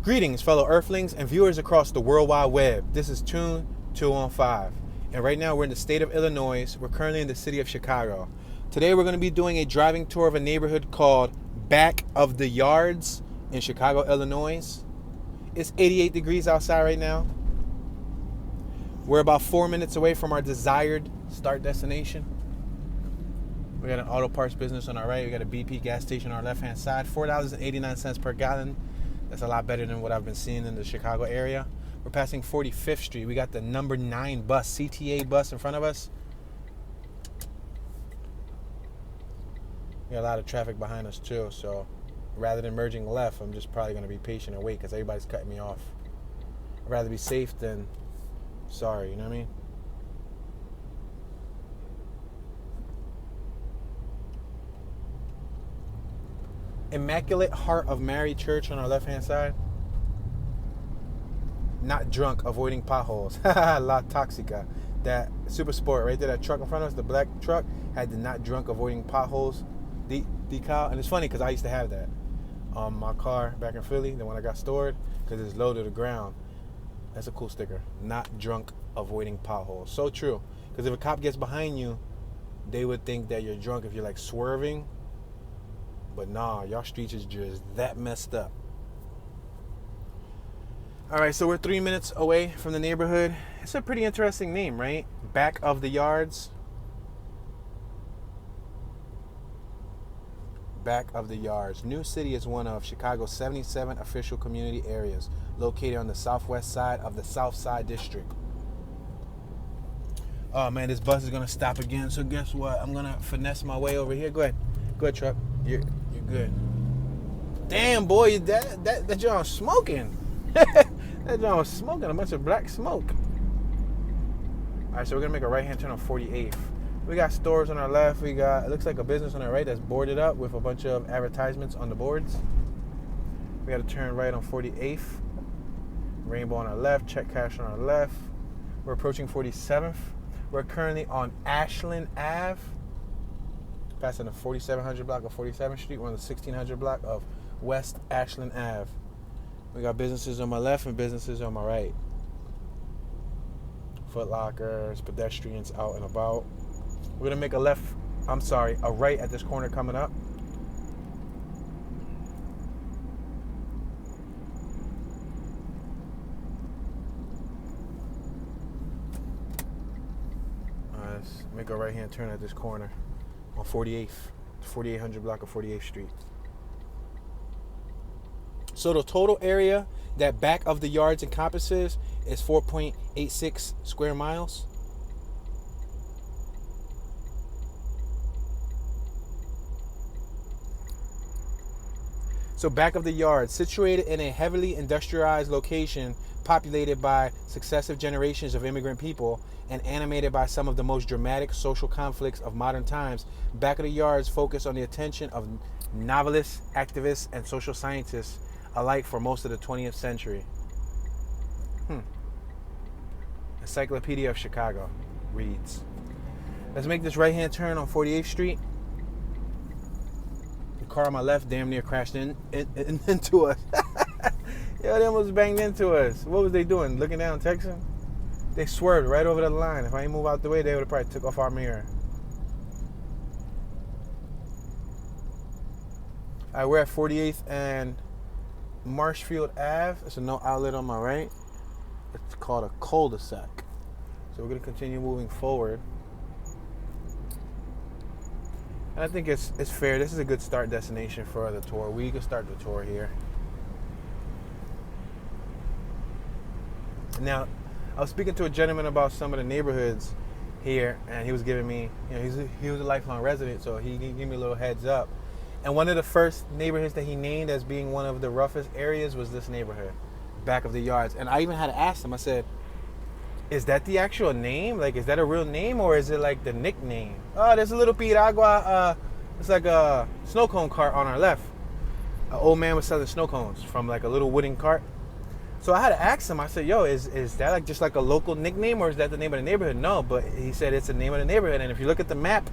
Greetings, fellow Earthlings and viewers across the World Wide Web. This is Tune 215, and right now we're in the state of Illinois. We're currently in the city of Chicago. Today we're going to be doing a driving tour of a neighborhood called Back of the Yards in Chicago, Illinois. It's 88 degrees outside right now. We're about 4 minutes away from our desired start destination. We got an auto parts business on our right. We got a BP gas station on our left-hand side. $4.89 per gallon. That's a lot better than what I've been seeing in the Chicago area. We're passing 45th Street. We got the number 9 bus, CTA bus in front of us. We got a lot of traffic behind us too, so rather than merging left, I'm just probably going to be patient and wait because everybody's cutting me off. I'd rather be safe than sorry, you know what I mean? Immaculate Heart of Mary Church on our left-hand side. Not drunk, avoiding potholes. La Toxica. That Super Sport right there, that truck in front of us, the black truck, had the not drunk, avoiding potholes decal. And it's funny because I used to have that on my car back in Philly, the one I got stored, because it's low to the ground. That's a cool sticker. Not drunk, avoiding potholes. So true. Because if a cop gets behind you, they would think that you're drunk if you're like swerving. But nah, y'all streets is just that messed up. All right, so we're 3 minutes away from the neighborhood. It's a pretty interesting name, right? Back of the Yards. Back of the Yards. New City is one of Chicago's 77 official community areas located on the southwest side of the South Side District. Oh man, this bus is gonna stop again. So guess what? I'm gonna finesse my way over here. Go ahead, truck. You're good. Damn, boy, that joint was smoking. That joint was smoking a bunch of black smoke. All right, so we're gonna make a right-hand turn on 48th. We got stores on our left. We got, it looks like a business on our right that's boarded up with a bunch of advertisements on the boards. We got to turn right on 48th. Rainbow on our left. Check cash on our left. We're approaching 47th. We're currently on Ashland Ave. Passing the 4700 block of 47th Street. We're on the 1600 block of West Ashland Ave. We got businesses on my left and businesses on my right. Foot Lockers, pedestrians out and about. We're going to make a right at this corner coming up. Let's make a right-hand turn at this corner on 48th, 4800 block of 48th Street. So the total area that Back of the Yards encompasses is 4.86 square miles. So Back of the Yards, situated in a heavily industrialized location populated by successive generations of immigrant people and animated by some of the most dramatic social conflicts of modern times, Back of the Yards focus on the attention of novelists, activists, and social scientists alike for most of the 20th century. Encyclopedia of Chicago reads. Let's make this right-hand turn on 48th Street. The car on my left damn near crashed into us. Yo, they almost banged into us. What was they doing? Looking down, texting? They swerved right over the line. If I didn't move out the way, they would have probably took off our mirror. All right, we're at 48th and Marshfield Ave. It's a no outlet on my right. It's called a cul-de-sac. So we're going to continue moving forward. And I think it's fair. This is a good start destination for the tour. We can start the tour here. Now, I was speaking to a gentleman about some of the neighborhoods here, and he was giving me, he was a lifelong resident, so he gave me a little heads up. And one of the first neighborhoods that he named as being one of the roughest areas was this neighborhood, Back of the Yards. And I even had to ask him, I said, is that the actual name? Like, is that a real name, or is it like the nickname? Oh, there's a little piragua, it's like a snow cone cart on our left. An old man was selling snow cones from like a little wooden cart. So I had to ask him, I said, yo, is that like just like a local nickname, or is that the name of the neighborhood? No, but he said it's the name of the neighborhood. And if you look at the map,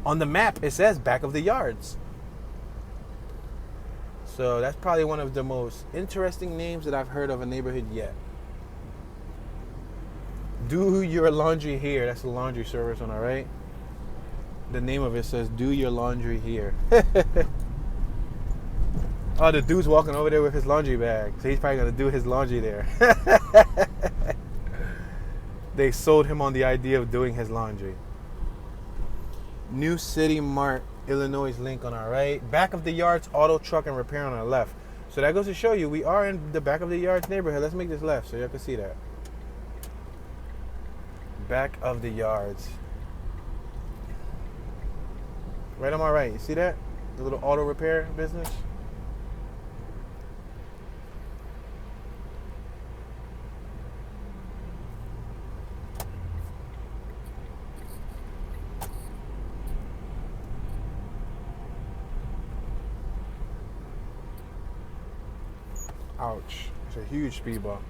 on the map, it says Back of the Yards. So that's probably one of the most interesting names that I've heard of a neighborhood yet. Do your laundry here. That's the laundry service one, all right? The name of it says, do your laundry here. Oh, the dude's walking over there with his laundry bag. So he's probably going to do his laundry there. They sold him on the idea of doing his laundry. New City Mart, Illinois link on our right. Back of the yards, auto, truck, and repair on our left. So that goes to show you we are in the back of the yards neighborhood. Let's make this left so y'all can see that. Back of the yards. Right on my right. You see that? The little auto repair business. Ouch. It's a huge speed bump.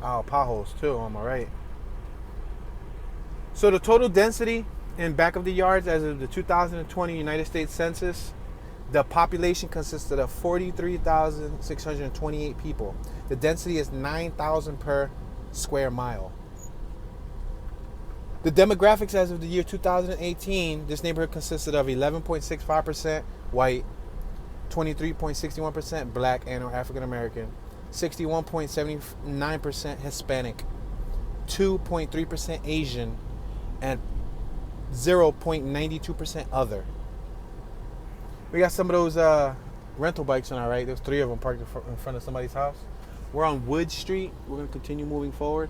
Oh, potholes too on my right. So the total density in back of the yards as of the 2020 United States Census, the population consisted of 43,628 people. The density is 9,000 per square mile. The demographics as of the year 2018, this neighborhood consisted of 11.65% white, 23.61% black and or African American, 61.79% Hispanic, 2.3% Asian, and 0.92% other. We got some of those rental bikes on our right. There's 3 of them parked in front of somebody's house. We're on Wood Street. We're going to continue moving forward.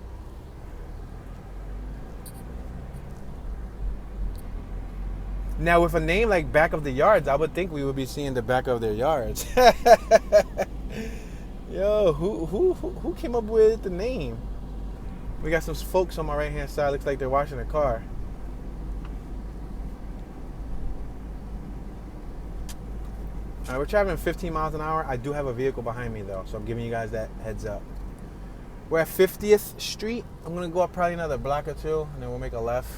Now, with a name like Back of the Yards, I would think we would be seeing the back of their yards. Yo, who came up with the name? We got some folks on my right-hand side. Looks like they're washing a car. All right, we're traveling 15 miles an hour. I do have a vehicle behind me, though, so I'm giving you guys that heads up. We're at 50th Street. I'm going to go up probably another block or two, and then we'll make a left.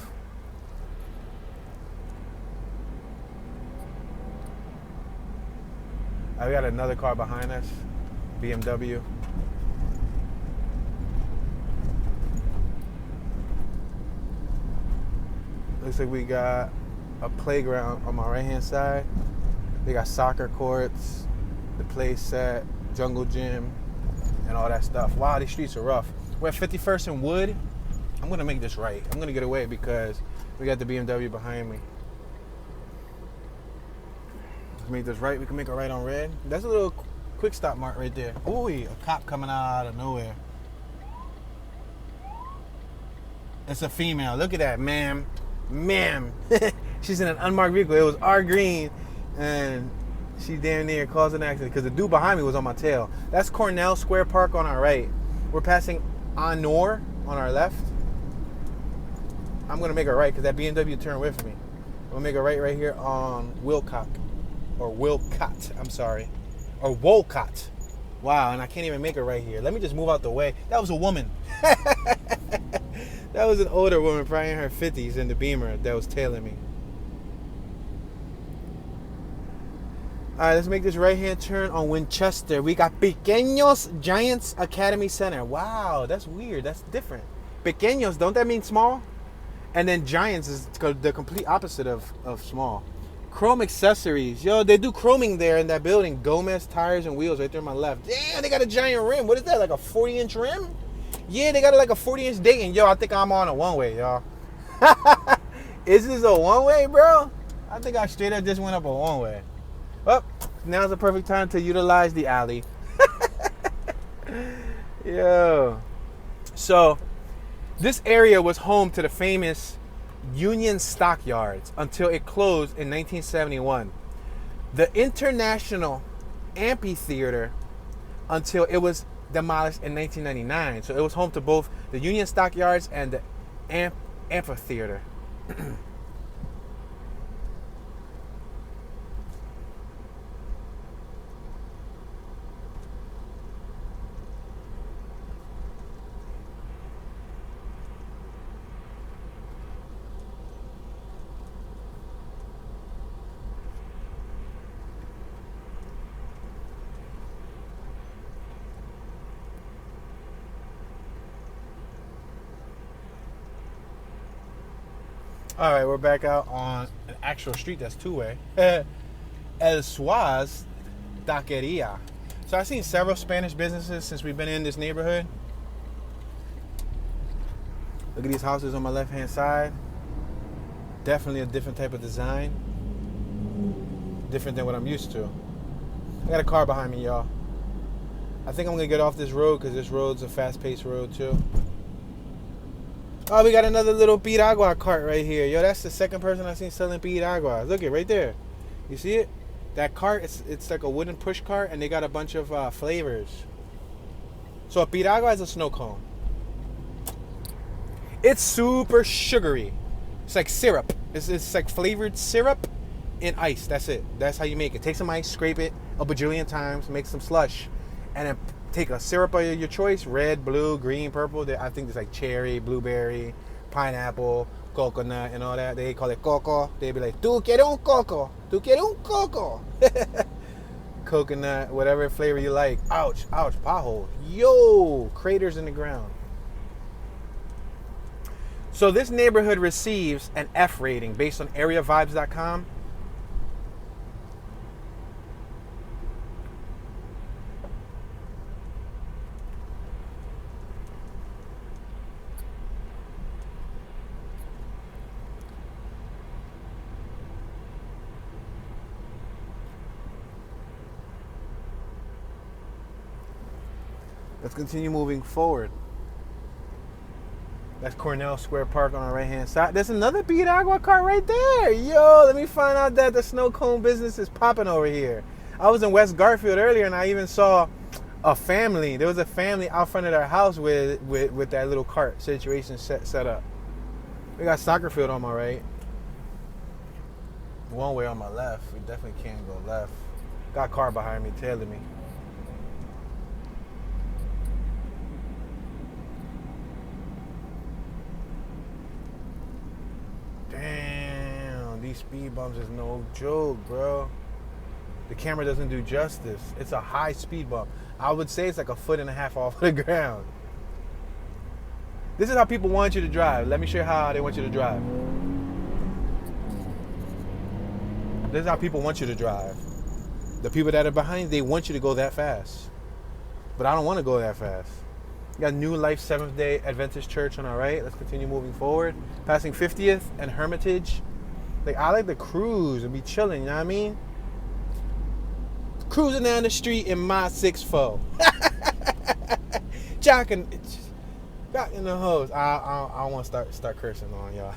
We got another car behind us, BMW. Looks like we got a playground on my right-hand side. They got soccer courts, the play set, jungle gym, and all that stuff. Wow, these streets are rough. We're at 51st and Wood. I'm going to make this right. I'm going to get away because we got the BMW behind me. Let's make this right. We can make a right on red. That's a little quick stop mark right there. Ooh, a cop coming out of nowhere. It's a female. Look at that, ma'am. Ma'am. She's in an unmarked vehicle. It was R green. And she damn near caused an accident because the dude behind me was on my tail. That's Cornell Square Park on our right. We're passing Honor on our left. I'm going to make a right because that BMW turned with me. I'm going to make a right here on Wilcott. Or Wilcott, I'm sorry. Or Wolcott. Wow, and I can't even make a right here. Let me just move out the way. That was a woman. That was an older woman, probably in her 50s, in the Beamer that was tailing me. All right, let's make this right-hand turn on Winchester. We got Pequeños Giants Academy Center. Wow, that's weird. That's different. Pequeños, don't that mean small? And then Giants is the complete opposite of small. Chrome accessories. Yo, they do chroming there in that building. Gomez Tires and Wheels right there on my left. Damn, they got a giant rim. What is that, like a 40-inch rim? Yeah, they got like a 40-inch Dayton. Yo, I think I'm on a one-way, y'all. Is this a one-way, bro? I think I straight up just went up a one-way. Well, now's the perfect time to utilize the alley. Yo. So, this area was home to the famous Union Stockyards until it closed in 1971. The International Amphitheater until it was demolished in 1999. So, it was home to both the Union Stockyards and the Amphitheater. All right, we're back out on an actual street that's two-way. El Suaz Taqueria. So I've seen several Spanish businesses since we've been in this neighborhood. Look at these houses on my left-hand side. Definitely a different type of design. Different than what I'm used to. I got a car behind me, y'all. I think I'm going to get off this road because this road's a fast-paced road, too. Oh, we got another little piragua cart right here. Yo, that's the second person I've seen selling piraguas. Look it, right there. You see it? That cart, it's like a wooden push cart, and they got a bunch of flavors. So a piragua is a snow cone. It's super sugary. It's like syrup. It's like flavored syrup in ice. That's it. That's how you make it. Take some ice, scrape it a bajillion times, make some slush, and then take a syrup of your choice, red, blue, green, purple. I think there's like cherry, blueberry, pineapple, coconut, and all that. They call it coco. They be like, "Tu quieres un coco? Tu quieres un coco?" Coconut, whatever flavor you like. Ouch, ouch, pothole. Yo, craters in the ground. So this neighborhood receives an F rating based on areavibes.com. Let's continue moving forward. That's Cornell Square Park on our right-hand side. There's another piragua cart right there. Yo, let me find out that the snow cone business is popping over here. I was in West Garfield earlier, and I even saw a family. There was a family out front of their house with that little cart situation set up. We got soccer field on my right. One way on my left. We definitely can't go left. Got a car behind me, tailing me. Damn, these speed bumps is no joke, bro. The camera doesn't do justice. It's a high speed bump. I would say it's like 1.5 feet off the ground. This is how people want you to drive. Let me show you how they want you to drive. This is how people want you to drive. The people that are behind, they want you to go that fast. But I don't want to go that fast. We got New Life Seventh-day Adventist Church on our right. Let's continue moving forward. Passing 50th and Hermitage. Like, I like to cruise and be chilling, you know what I mean? Cruising down the street in my 6'4". Jocking in the hose. I don't want to start cursing on y'all.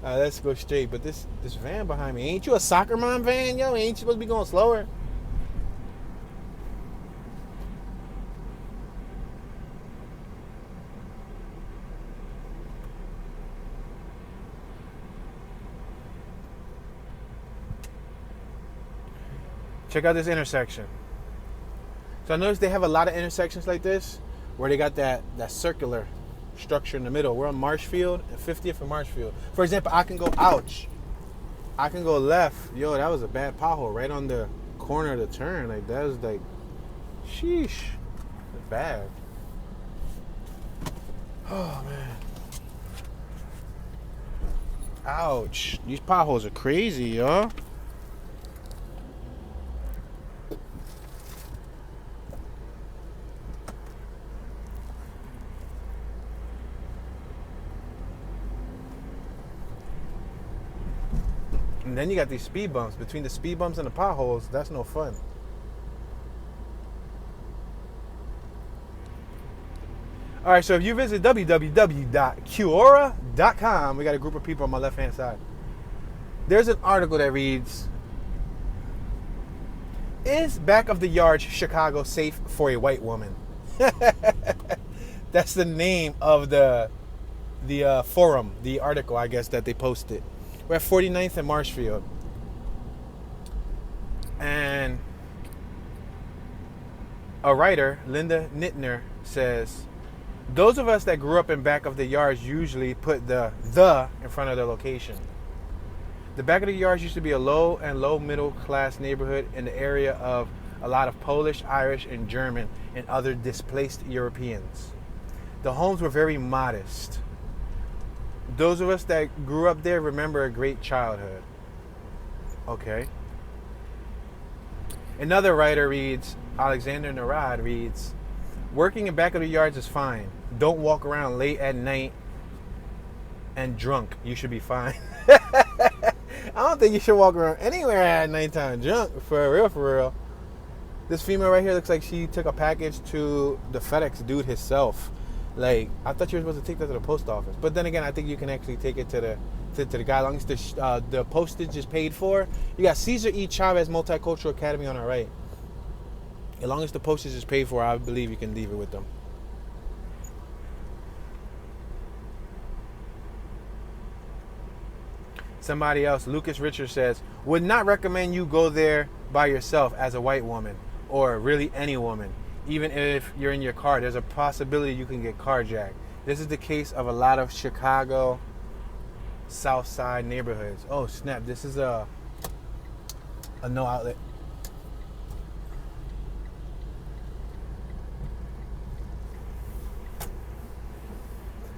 Let's go straight. But this van behind me, ain't you a soccer mom van, yo? Ain't you supposed to be going slower? Check out this intersection. So I noticed they have a lot of intersections like this where they got that circular structure in the middle. We're on Marshfield and 50th and Marshfield. For example, I can go, ouch. I can go left. Yo, that was a bad pothole right on the corner of the turn. Like, that was like, sheesh. That's bad. Oh, man. Ouch. These potholes are crazy, y'all. And then you got these speed bumps. Between the speed bumps and the potholes, that's no fun. All right, so if you visit www.quora.com, we got a group of people on my left-hand side. There's an article that reads, "Is back of the yard Chicago safe for a white woman?" That's the name of the forum, the article, I guess, that they posted. We're at 49th and Marshfield. And a writer, Linda Nittner, says, "Those of us that grew up in back of the yards usually put the in front of the location. The back of the yards used to be a low and low middle class neighborhood in the area of a lot of Polish, Irish, and German and other displaced Europeans. The homes were very modest. Those of us that grew up there remember a great childhood. Okay. Another writer reads, Alexander Narad reads, working in back of the yards is fine. Don't walk around late at night and drunk. You should be fine. I don't think you should walk around anywhere at nighttime drunk. For real, for real. This female right here looks like she took a package to the FedEx dude himself. Like, I thought you were supposed to take that to the post office. But then again, I think you can actually take it to the guy. As long as the postage is paid for. You got Cesar E. Chavez Multicultural Academy on our right. As long as the postage is paid for, I believe you can leave it with them. Somebody else, Lucas Richards says, would not recommend you go there by yourself as a white woman, or really any woman. Even if you're in your car, there's a possibility you can get carjacked. This is the case of a lot of Chicago South Side neighborhoods. Oh snap, this is a no outlet.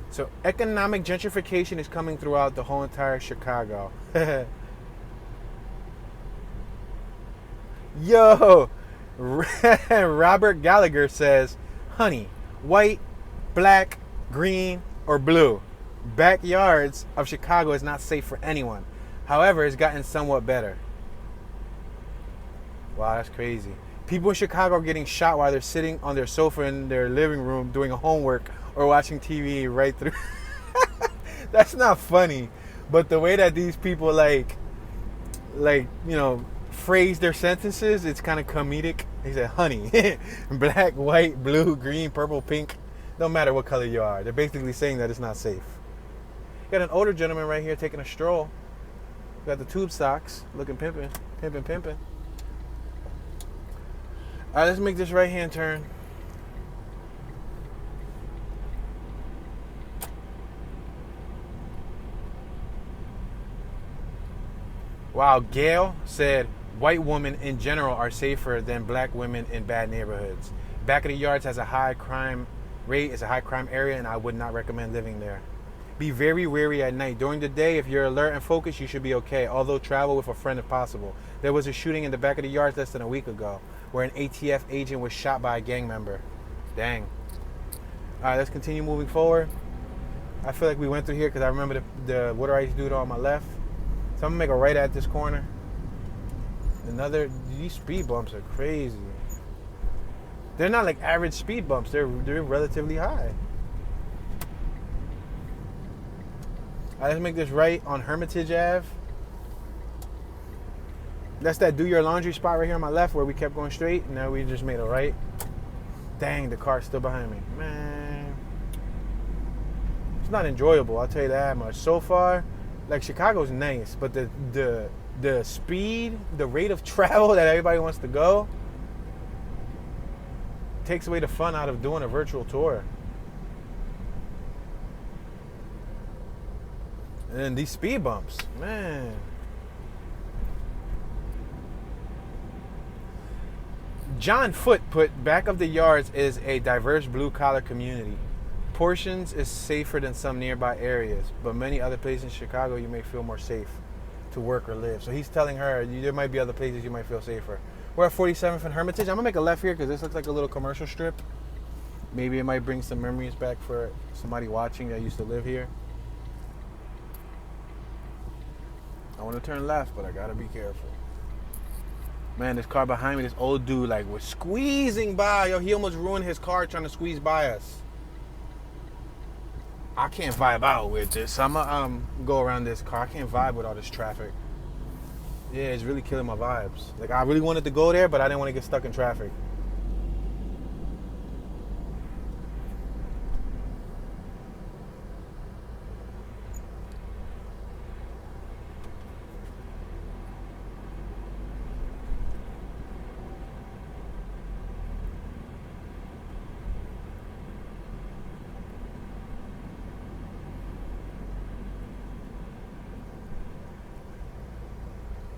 So economic gentrification is coming throughout the whole entire Chicago. Yo, Robert Gallagher says, honey, white, black, green, or blue. Backyards of Chicago is not safe for anyone. However, it's gotten somewhat better. Wow, that's crazy. People in Chicago are getting shot while they're sitting on their sofa in their living room doing homework or watching TV right through. That's not funny. But the way that these people like, you know, phrase their sentences, it's kind of comedic. He said, honey, black, white, blue, green, purple, pink. No matter what color you are. They're basically saying that it's not safe. Got an older gentleman right here taking a stroll. Got the tube socks, looking pimping. All right, let's make this right-hand turn. Wow, Gail said, white women in general are safer than black women in bad neighborhoods. Back of the yards has a high crime rate, it's a high crime area, and I would not recommend living there. Be very wary at night. During the day, if you're alert and focused, you should be okay, although travel with a friend if possible. There was a shooting in the back of the yards less than a week ago, where an ATF agent was shot by a gang member. Dang. All right, let's continue moving forward. I feel like we went through here because I remember the water ice dude on my left. So I'm gonna make a right at this corner. These speed bumps are crazy. They're not like average speed bumps. They're relatively high. All right, let's make this right on Hermitage Ave. That's that do your laundry spot right here on my left where we kept going straight. Now we just made a right. Dang, the car's still behind me. Man. It's not enjoyable, I'll tell you that much. So far, like Chicago's nice, but the speed, the rate of travel that everybody wants to go takes away the fun out of doing a virtual tour. And then these speed bumps, man. John Foote put, back of the yards is a diverse blue-collar community. Portions is safer than some nearby areas, but many other places in Chicago you may feel more safe to work or live. So he's telling her there might be other places you might feel safer. We're at 47th and Hermitage. I'm going to make a left here because this looks like a little commercial strip. Maybe it might bring some memories back for somebody watching that used to live here. I want to turn left, but I got to be careful. Man, this car behind me, this old dude, like, was squeezing by. Yo, he almost ruined his car trying to squeeze by us. I can't vibe out with this. So I'm going to go around this car. I can't vibe with all this traffic. Yeah, it's really killing my vibes. Like, I really wanted to go there, but I didn't want to get stuck in traffic.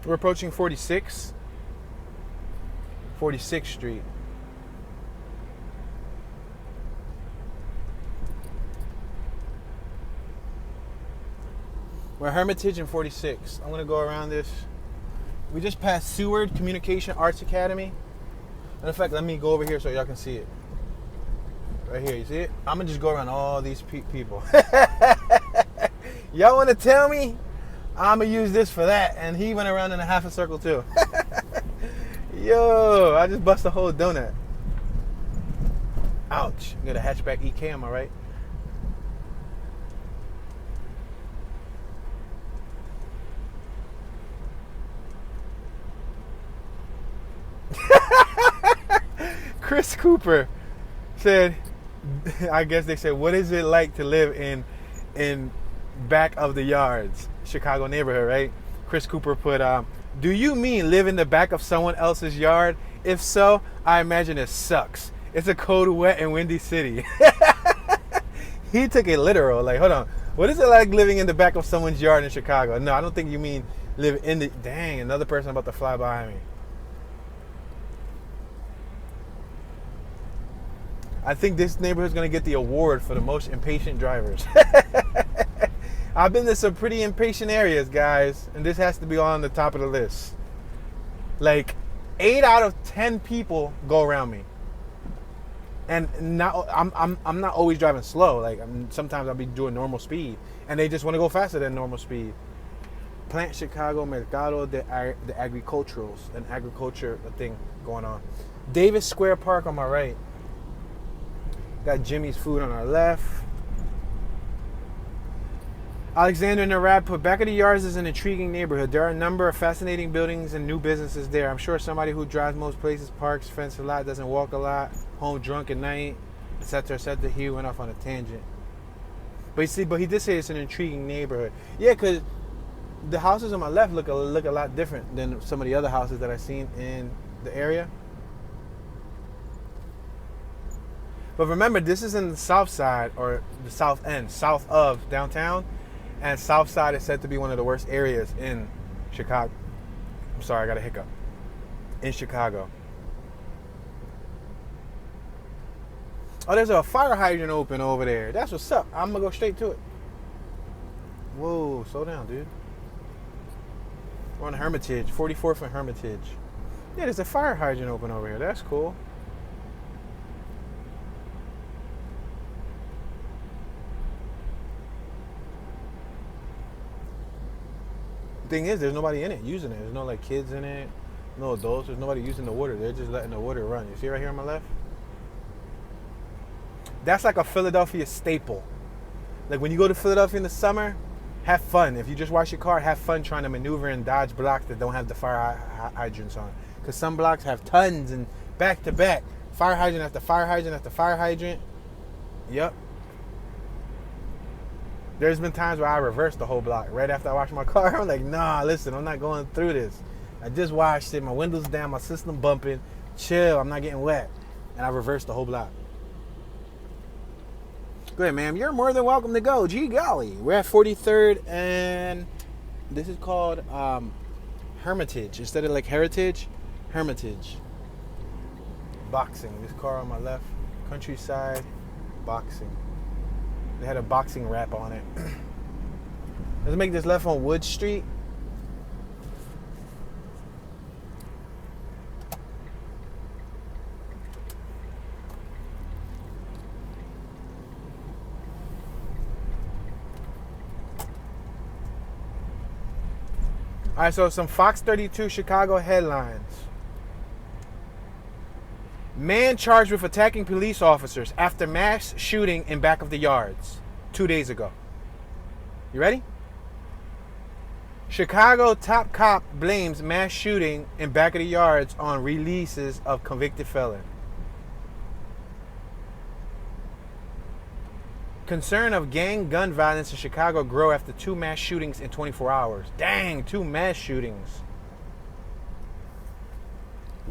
We're approaching 46th Street. We're Hermitage and 46. I'm gonna go around this. We just passed Seward Communication Arts Academy. And in fact, let me go over here so y'all can see it. Right here, you see it? I'm gonna just go around all these people. Y'all wanna tell me? I'm gonna use this for that. And he went around in a half a circle too. Yo, I just bust a whole donut. Ouch. You got a hatchback EK, am I right? Chris Cooper said, I guess they said, what is it like to live in back of the yards, Chicago neighborhood, right? Chris Cooper put, do you mean live in the back of someone else's yard? If so, I imagine it sucks. It's a cold, wet, and windy city. He took it literal. Like, hold on. What is it like living in the back of someone's yard in Chicago? No, I don't think you mean live in the... Dang, another person about to fly behind me. I think this neighborhood's going to get the award for the most impatient drivers. I've been to some pretty impatient areas, guys, and this has to be on the top of the list. Like, 8 out of 10 people go around me. And now I'm not always driving slow. Like, sometimes I'll be doing normal speed, and they just want to go faster than normal speed. Plant Chicago Mercado de Agriculturals, an agriculture thing going on. Davis Square Park on my right. Got Jimmy's Food on our left. Alexander Narad put, back of the yards is an intriguing neighborhood. There are a number of fascinating buildings and new businesses there. I'm sure somebody who drives most places, parks, fence a lot, doesn't walk a lot, home drunk at night, etc., etc. He went off on a tangent. But he did say it's an intriguing neighborhood. Yeah, because the houses on my left look a lot different than some of the other houses that I've seen in the area. But remember, this is in the south side, or the south end, south of downtown. And south side is said to be one of the worst areas in Chicago. I'm sorry, I got a hiccup. In Chicago. Oh, there's a fire hydrant open over there. That's what's up. I'm going to go straight to it. Whoa, slow down, dude. We're on Hermitage, 44th and Hermitage. Yeah, there's a fire hydrant open over here. That's cool. Thing is, there's nobody in it using it. There's no like kids in it, no adults. There's nobody using the water. They're just letting the water run. You see right here on my left? That's like a Philadelphia staple. Like when you go to Philadelphia in the summer, have fun. If you just wash your car, have fun trying to maneuver and dodge blocks that don't have the fire hydrants on. Because some blocks have tons and back to back. Fire hydrant after fire hydrant after fire hydrant. Yep. There's been times where I reversed the whole block right after I washed my car. I'm like, nah, listen, I'm not going through this. I just washed it. My windows down, my system bumping. Chill, I'm not getting wet. And I reversed the whole block. Go ahead, ma'am. You're more than welcome to go. Gee golly. We're at 43rd, and this is called Hermitage. Instead of like Heritage, Hermitage. Boxing. This car on my left. Countryside. Boxing. They had a boxing wrap on it. Let's make this left on Wood Street. All right, so some Fox 32 Chicago headlines. Man charged with attacking police officers after mass shooting in back of the yards 2 days ago. You ready? Chicago top cop blames mass shooting in back of the yards on releases of convicted felon. Concern of gang gun violence in Chicago grow after 2 mass shootings in 24 hours. Dang, 2 mass shootings.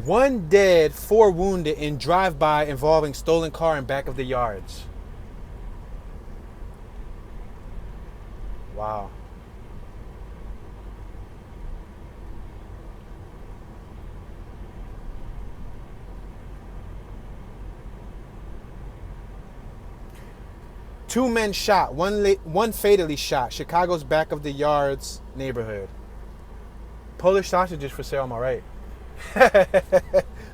1 dead, 4 wounded in drive-by involving stolen car in back of the yards. Wow. 2 men shot, one fatally shot. Chicago's back of the yards neighborhood. Polish sausages for sale, am I right?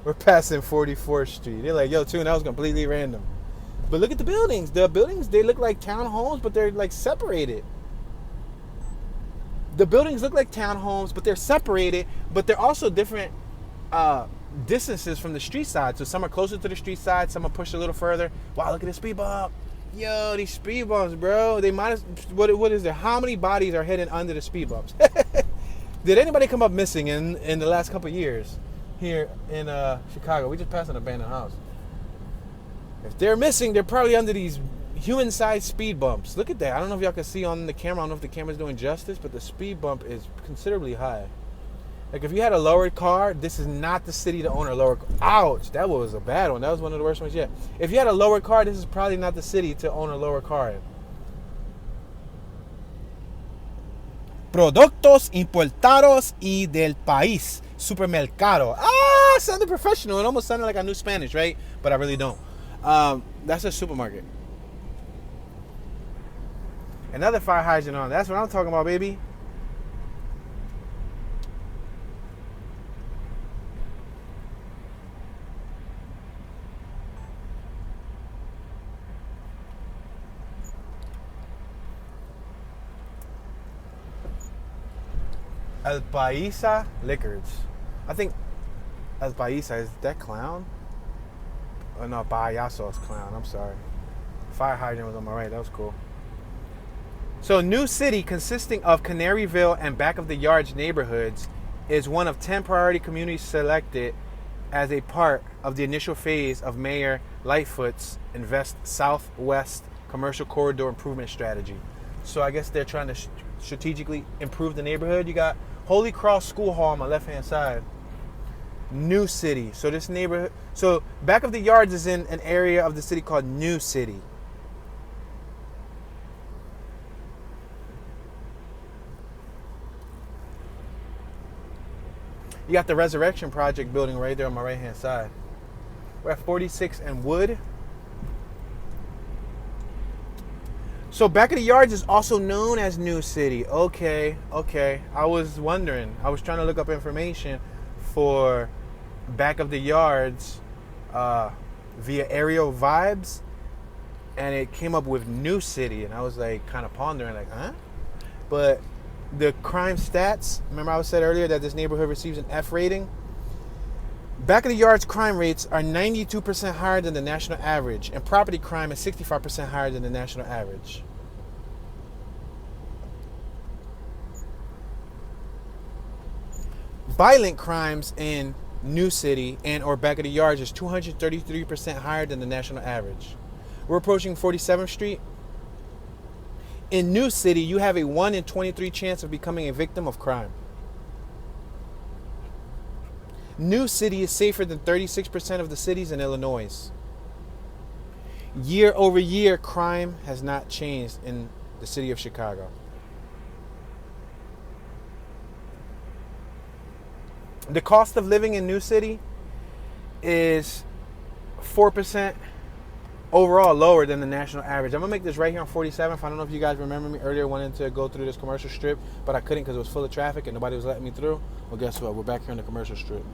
We're passing 44th Street. They're like, yo, tune, that was completely random. But look at the buildings. The buildings, they look like townhomes, but they're like separated. The buildings look like townhomes, but they're separated, but they're also different distances from the street side. So some are closer to the street side, some are pushed a little further. Wow, look at this speed bump. Yo, these speed bumps, bro. They might what is there? How many bodies are hidden under the speed bumps? Did anybody come up missing in the last couple of years here in Chicago? We just passed an abandoned house. If they're missing, they're probably under these human-sized speed bumps. Look at that. I don't know if y'all can see on the camera. I don't know if the camera's doing justice, but the speed bump is considerably high. Like, if you had a lowered car, this is not the city to own a lowered car. Ouch, that was a bad one. That was one of the worst ones yet. If you had a lowered car, this is probably not the city to own a lowered car in. Productos importados y del país. Supermercado. Ah, sounded professional. It almost sounded like I knew Spanish, right? But I really don't. That's a supermarket. Another fire hydrant on. That's what I'm talking about, baby. El Paisa Liquors. I think El Paisa, is that clown? Oh no, Payaso is clown. I'm sorry. Fire hydrant was on my right. That was cool. So New City, consisting of Canaryville and back of the yards neighborhoods, is one of 10 priority communities selected as a part of the initial phase of Mayor Lightfoot's Invest Southwest Commercial Corridor Improvement Strategy. So I guess they're trying to strategically improve the neighborhood. You got Holy Cross School Hall on my left-hand side. New City. So this neighborhood, so back of the yards is in an area of the city called New City. You got the Resurrection Project building right there on my right-hand side. We're at 46 and Wood. So back of the yards is also known as New City. Okay. I was wondering. I was trying to look up information for back of the yards via aerial vibes, and it came up with New City, and I was like kind of pondering, like, huh? But the crime stats, remember I said earlier that this neighborhood receives an F rating? Back of the yards crime rates are 92% higher than the national average, and property crime is 65% higher than the national average. Violent crimes in New City and or back of the yards is 233% higher than the national average. We're approaching 47th Street. In New City, you have a 1 in 23 chance of becoming a victim of crime. New City is safer than 36% of the cities in Illinois. Year over year, crime has not changed in the city of Chicago. The cost of living in New City is 4% overall lower than the national average. I'm going to make this right here on 47th. I don't know if you guys remember me earlier wanting to go through this commercial strip, but I couldn't because it was full of traffic and nobody was letting me through. Well, guess what? We're back here on the commercial strip.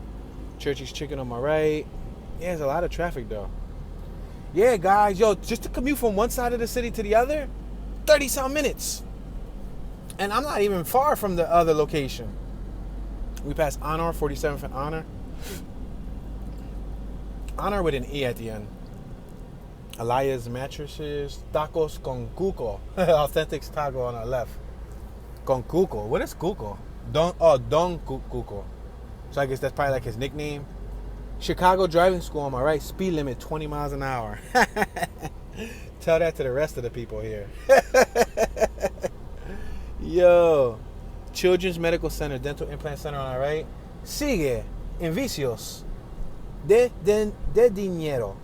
Churchy's Chicken on my right. Yeah, there's a lot of traffic though. Yeah, guys, yo, just to commute from one side of the city to the other, 30-some minutes. And I'm not even far from the other location. We passed Honor, 47th and Honor. Honor with an E at the end. Alaya's Mattresses, Tacos con Cuco. Authentic taco on our left. Con Cuco. What is Cuco? Don Cuco. So I guess that's probably like his nickname. Chicago Driving School on my right. Speed limit 20 miles an hour. Tell that to the rest of the people here. Yo. Children's Medical Center, Dental Implant Center on our right. Sigue en vicios de dinero.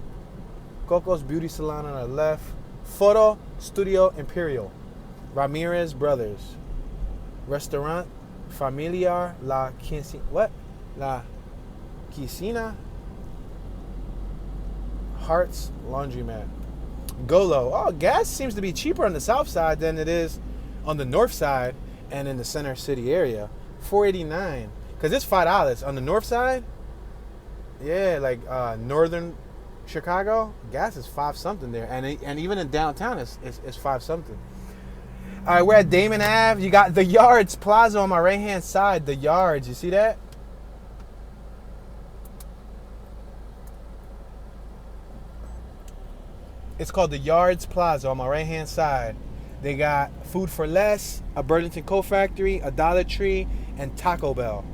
Coco's Beauty Salon on our left. Photo Studio Imperial. Ramirez Brothers. Restaurant Familiar La Quince. What? La Quicina. Hearts Laundromat. Golo. Oh, gas seems to be cheaper on the south side than it is on the north side and in the center city area. $4.89. Because it's $5 on the north side. Yeah, like northern Chicago, gas is 5 something there, and even in downtown it's 5 something. All right, we're at Damon Ave. You got the Yards Plaza on my right hand side. The Yards, you see that? It's called the Yards Plaza on my right hand side. They got Food for Less, a Burlington Coat Factory, a Dollar Tree, and Taco Bell.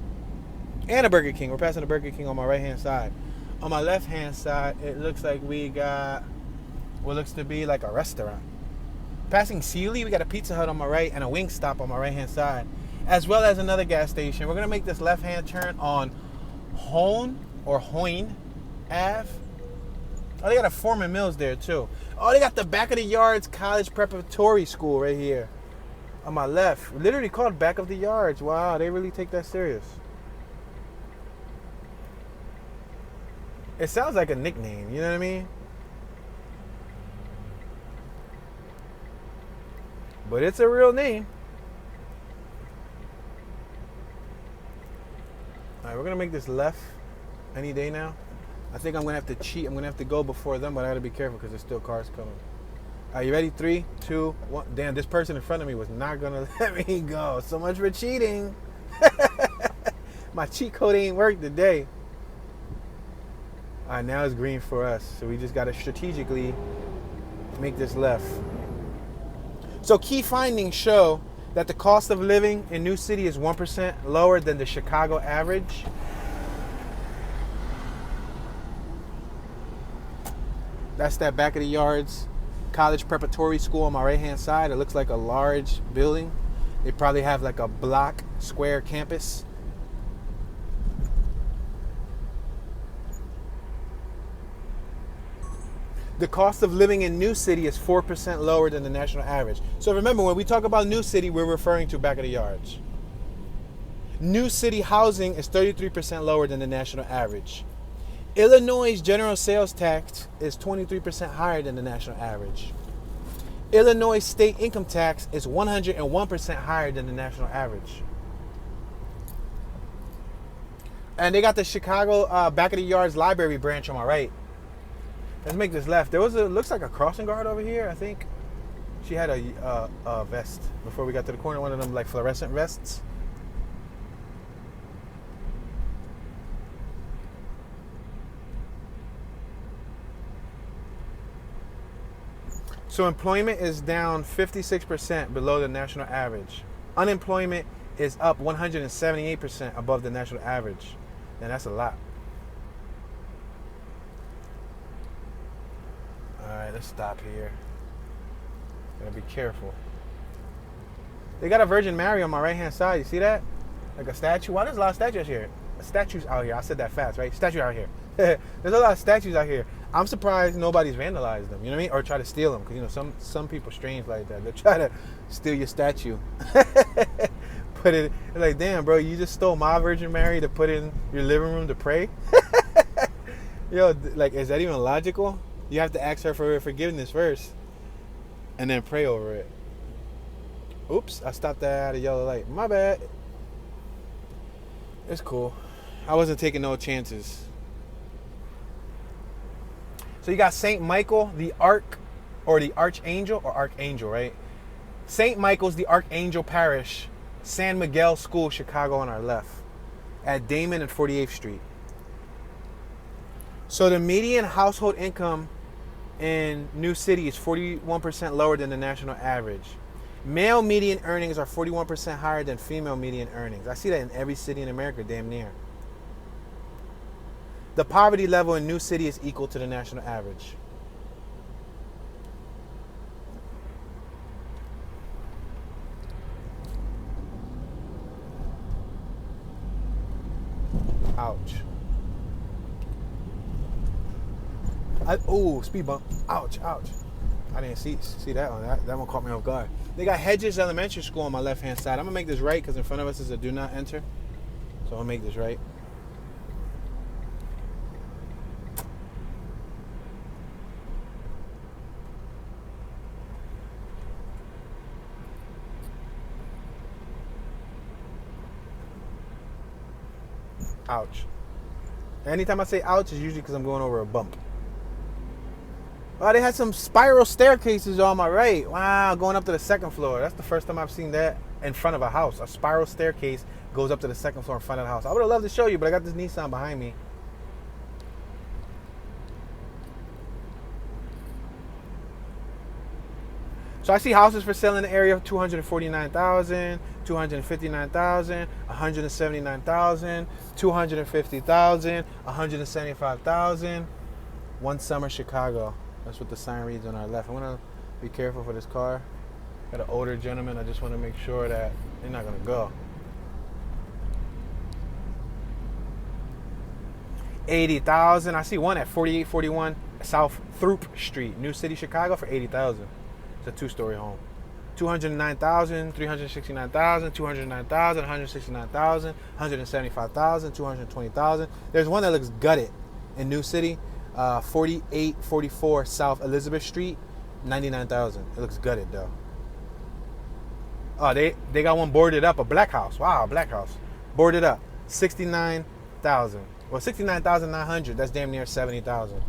And a Burger King. We're passing the Burger King on my right hand side. On my left hand side, it looks like we got what looks to be like a restaurant. Passing Sealy, we got a Pizza Hut on my right and a Wingstop on my right hand side, as well as another gas station. We're gonna make this left hand turn on Hoyne Ave. Oh, they got a Foreman Mills there too. Oh, they got the back of the Yards College Preparatory School right here on my left. Literally called Back of the Yards. Wow, they really take that serious. It sounds like a nickname, you know what I mean? But it's a real name. All right, we're gonna make this left any day now. I think I'm gonna have to cheat. I'm gonna have to go before them, but I gotta be careful because there's still cars coming. Are you ready? 3, 2, 1. Damn, this person in front of me was not gonna let me go. So much for cheating. My cheat code ain't worked today. All right, now it's green for us. So we just got to strategically make this left. So key findings show that the cost of living in New City is 1% lower than the Chicago average. That's that Back of the Yards College Preparatory School on my right-hand side. It looks like a large building. They probably have like a block square campus. The cost of living in New City is 4% lower than the national average. So remember, when we talk about New City, we're referring to Back of the Yards. New City housing is 33% lower than the national average. Illinois' general sales tax is 23% higher than the national average. Illinois state income tax is 101% higher than the national average. And they got the Chicago Back of the Yards Library branch on my right. Let's make this left. There was looks like a crossing guard over here, I think. She had a vest before we got to the corner, one of them like fluorescent vests. So employment is down 56% below the national average. Unemployment is up 178% above the national average. And that's a lot. All right, let's stop here. Gotta be careful. They got a Virgin Mary on my right-hand side. You see that? Like a statue. Why there's a lot of statues here? Statues out here. I said that fast, right? Statue out here. There's a lot of statues out here. I'm surprised nobody's vandalized them. You know what I mean? Or try to steal them, because you know some people strange like that. They try to steal your statue. Put it like, damn, bro, you just stole my Virgin Mary to put in your living room to pray. Yo, like, is that even logical? You have to ask her for forgiveness first, and then pray over it. Oops, I stopped that at a yellow light. My bad. It's cool. I wasn't taking no chances. So you got St. Michael, the Archangel, right? St. Michael's, the Archangel Parish, San Miguel School, Chicago on our left, at Damon and 48th Street. So the median household income in New City is 41% lower than the national average. Male median earnings are 41% higher than female median earnings. I see that in every city in America, damn near. The poverty level in New City is equal to the national average. Ouch. Speed bump. Ouch, ouch. I didn't see that one. That one caught me off guard. They got Hedges Elementary School on my left-hand side. I'm going to make this right because in front of us is a do not enter. So I'll make this right. Ouch. Anytime I say ouch, it's usually because I'm going over a bump. Oh, they had some spiral staircases on my right. Wow, going up to the second floor. That's the first time I've seen that in front of a house. A spiral staircase goes up to the second floor in front of the house. I would have loved to show you, but I got this Nissan behind me. So I see houses for sale in the area of $249,000, $259,000, $179,000, $250,000, $175,000. One summer Chicago. That's what the sign reads on our left. I want to be careful for this car. Got an older gentleman. I just want to make sure that they're not going to go. 80,000. I see one at 4841 South Throop Street, New City, Chicago for 80,000. It's a 2-story home. 209,000, 369,000, 209,000, 169,000, 175,000, 220,000. There's one that looks gutted in New City, 4844 South Elizabeth Street, 99,000. It looks gutted though. Oh, they got one boarded up, a black house. Wow, black house. Boarded up, 69,000. Well, 69,900. That's damn near 70,000.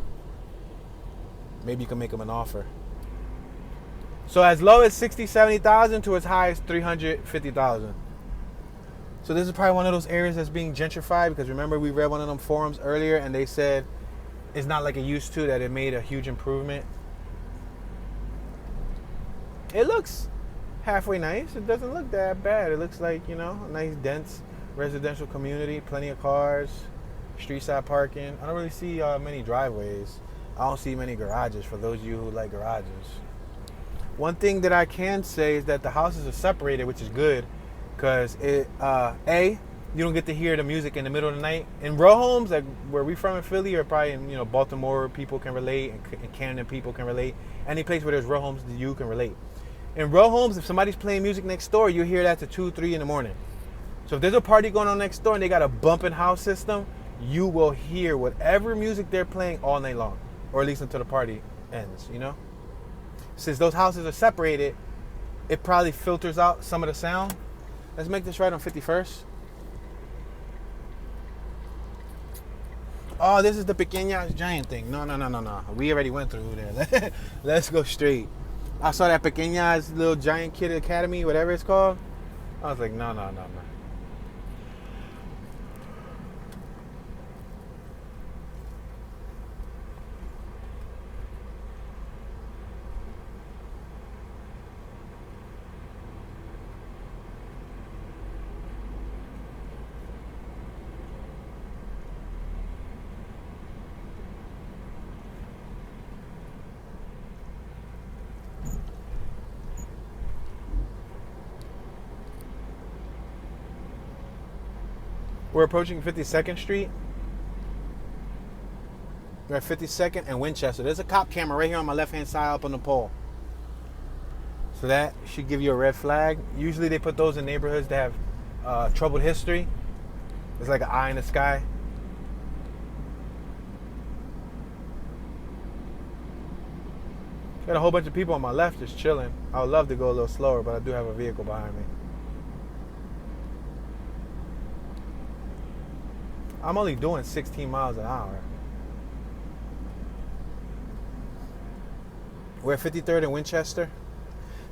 Maybe you can make them an offer. So as low as 60, 70,000 to as high as 350,000. So this is probably one of those areas that's being gentrified, because remember we read one of them forums earlier and they said it's not like it used to, that it made a huge improvement. It looks halfway nice. It doesn't look that bad. It looks like, you know, a nice dense residential community, plenty of cars, street side parking. I don't really see many driveways. I don't see many garages for those of you who like garages. One thing that I can say is that the houses are separated, which is good, because it you don't get to hear the music in the middle of the night. In row homes, like where we from in Philly, or probably in, you know, Baltimore, people can relate, and Camden people can relate. Any place where there's row homes, you can relate. In row homes, if somebody's playing music next door, you hear that to 2, 3 in the morning. So if there's a party going on next door and they got a bumping house system, you will hear whatever music they're playing all night long, or at least until the party ends, you know? Since those houses are separated, it probably filters out some of the sound. Let's make this right on 51st. Oh, this is the Pequeñas Giant thing. No. We already went through there. Let's go straight. I saw that Pequeñas Little Giant Kid Academy, whatever it's called. I was like, no. We're approaching 52nd Street. We're at 52nd and Winchester. There's a cop camera right here on my left-hand side up on the pole. So that should give you a red flag. Usually they put those in neighborhoods that have troubled history. It's like an eye in the sky. Got a whole bunch of people on my left just chilling. I would love to go a little slower, but I do have a vehicle behind me. I'm only doing 16 miles an hour. We're at 53rd and Winchester.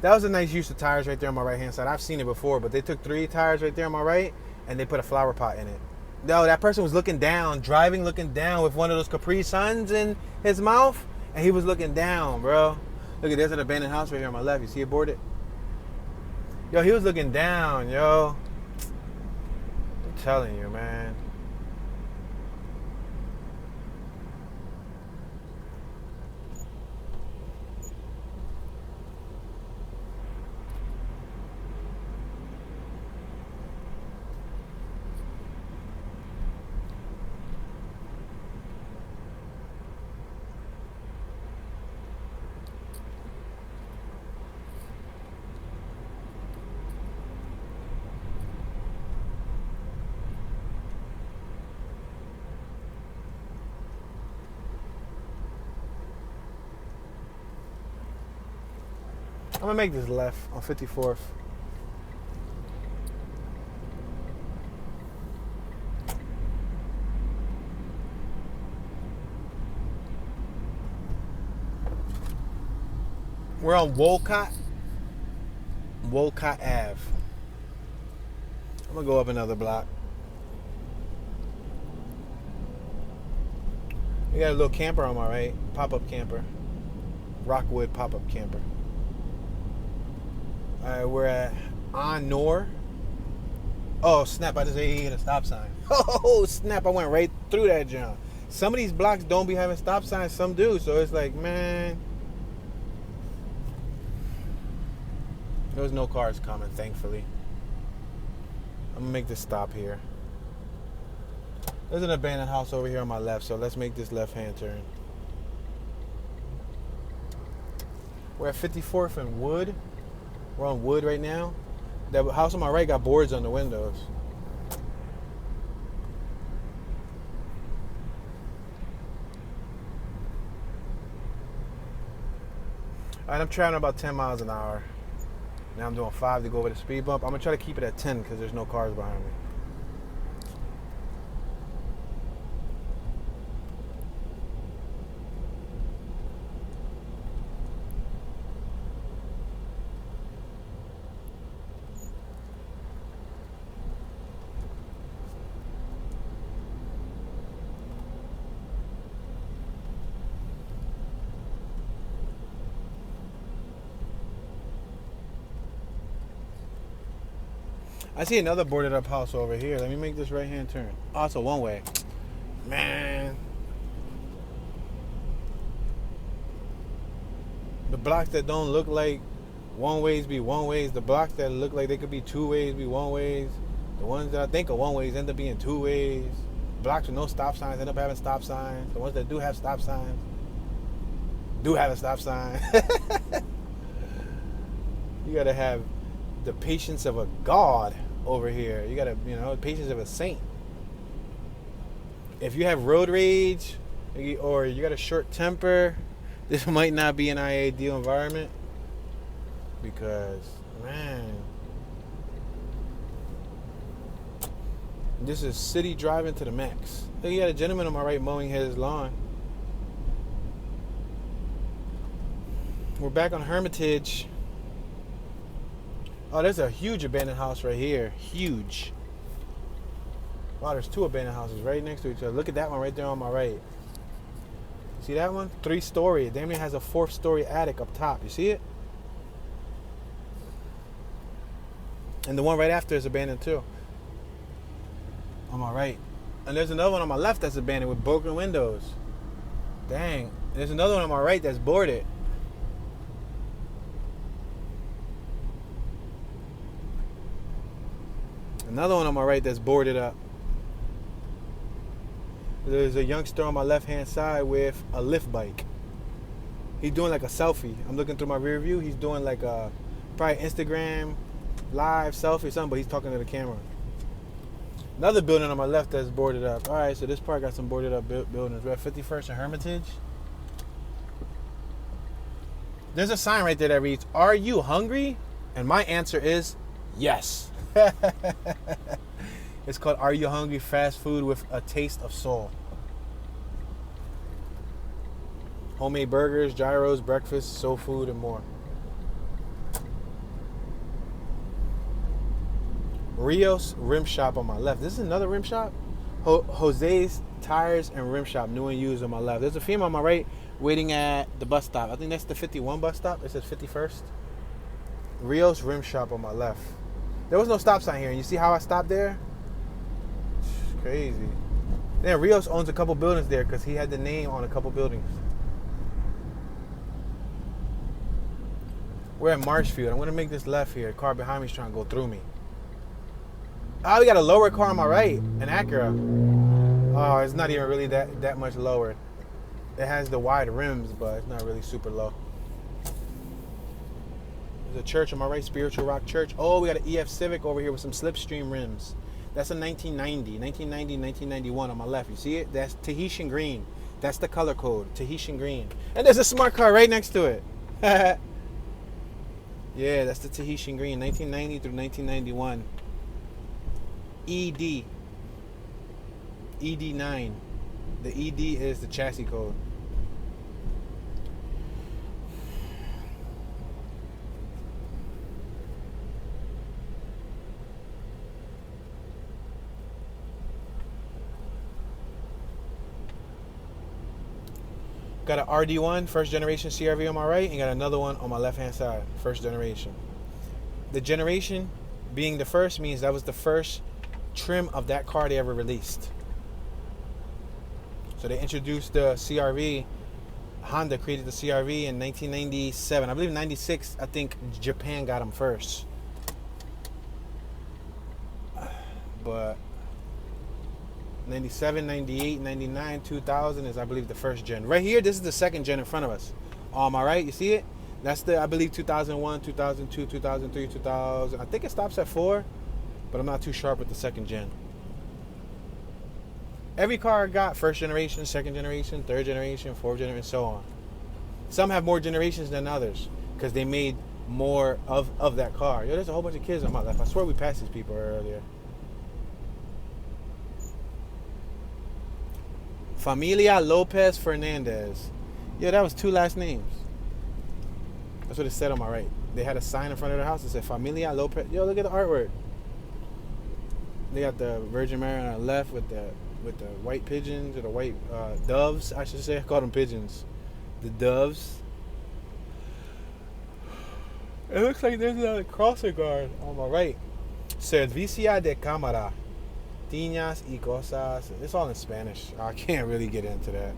That was a nice use of tires right there on my right hand side. I've seen it before, but they took 3 tires right there on my right and they put a flower pot in it. No, that person was looking down, driving, looking down with one of those Capri Suns in his mouth, and he was looking down, bro. Look at, there's an abandoned house right here on my left. You see it boarded? Yo, he was looking down, yo. I'm telling you, man. I'm gonna make this left on 54th. We're on Wolcott Ave. I'm gonna go up another block. We got a little camper on my right. Pop-up camper. Rockwood pop-up camper. Alright, we're at Honor. Oh, snap, I just hit a stop sign. Oh, snap, I went right through that jump. Some of these blocks don't be having stop signs, some do. So it's like, man. There was no cars coming, thankfully. I'm gonna make this stop here. There's an abandoned house over here on my left, so let's make this left-hand turn. We're at 54th and Wood. We're on Wood right now. That house on my right got boards on the windows. Alright, I'm traveling about 10 miles an hour. Now I'm doing 5 to go over the speed bump. I'm going to try to keep it at 10 because there's no cars behind me. I see another boarded up house over here. Let me make this right hand turn. Oh, it's a one way. Man. The blocks that don't look like one ways be one ways. The blocks that look like they could be two ways be one ways. The ones that I think are one ways end up being two ways. Blocks with no stop signs end up having stop signs. The ones that do have stop signs do have a stop sign. You gotta have the patience of a god over here. You gotta, the patience of a saint. If you have road rage or you got a short temper, this might not be an ideal environment because, man, this is city driving to the max. Look, you got a gentleman on my right mowing his lawn. We're back on Hermitage. Oh, there's a huge abandoned house right here. Huge. Wow, there's 2 abandoned houses right next to each other. Look at that one right there on my right. See that one? 3-story. It damn near has a 4th-story attic up top. You see it? And the one right after is abandoned too. On my right. And there's another one on my left that's abandoned with broken windows. Dang. There's another one on my right that's boarded. Another one on my right that's boarded up. There's a youngster on my left-hand side with a lift bike. He's doing like a selfie. I'm looking through my rear view. He's doing like a probably Instagram live selfie or something, but he's talking to the camera. Another building on my left that's boarded up. All right, so this part got some boarded up buildings. We're at 51st and Hermitage. There's a sign right there that reads, "Are you hungry?" And my answer is yes. It's called "Are You Hungry? Fast Food with a Taste of Soul." Homemade burgers, gyros, breakfast, soul food, and more. Rios Rim Shop on my left. This is another rim shop. Jose's Tires and Rim Shop, new and used on my left. There's a female on my right waiting at the bus stop. I think that's the 51 bus stop. It says 51st. Rios Rim Shop on my left. There was no stop sign here. And you see how I stopped there? It's crazy. Then Rios owns a couple buildings there because he had the name on a couple buildings. We're at Marshfield. I'm going to make this left here. A car behind me is trying to go through me. Oh, we got a lower car on my right. An Acura. Oh, it's not even really that much lower. It has the wide rims, but it's not really super low. There's a church on my right, Spiritual Rock Church. Oh, we got an EF Civic over here with some Slipstream rims. That's a 1991 on my left. You see it? That's Tahitian green. That's the color code, Tahitian green. And there's a smart car right next to it. Yeah, that's the Tahitian green, 1990 through 1991. ED. ED9. The ED is the chassis code. Got an RD1, first generation CRV on my right, and got another one on my left-hand side, first generation. The generation being the first means that was the first trim of that car they ever released. So they introduced the CRV. Honda created the CRV in 1997. I believe 96, I think Japan got them first. But 97, 98, 99, 2000 is, I believe, the first gen. Right here, this is the second gen in front of us. On my right, you see it? That's the, I believe, 2001, 2002, 2003, 2000. I think it stops at 4, but I'm not too sharp with the second gen. Every car I got, first generation, second generation, third generation, fourth generation, and so on. Some have more generations than others because they made more of that car. Yo, there's a whole bunch of kids on my left. I swear we passed these people earlier. Familia Lopez Fernandez. Yo, that was 2 last names. That's what it said on my right. They had a sign in front of their house that said Familia Lopez. Yo, look at the artwork. They got the Virgin Mary on our left with the white pigeons, or the white doves, I should say. I call them pigeons. The doves. It looks like there's a crossing guard on my right. Servicia de cámara. Tiñas y cosas. It's all in Spanish. I can't really get into that.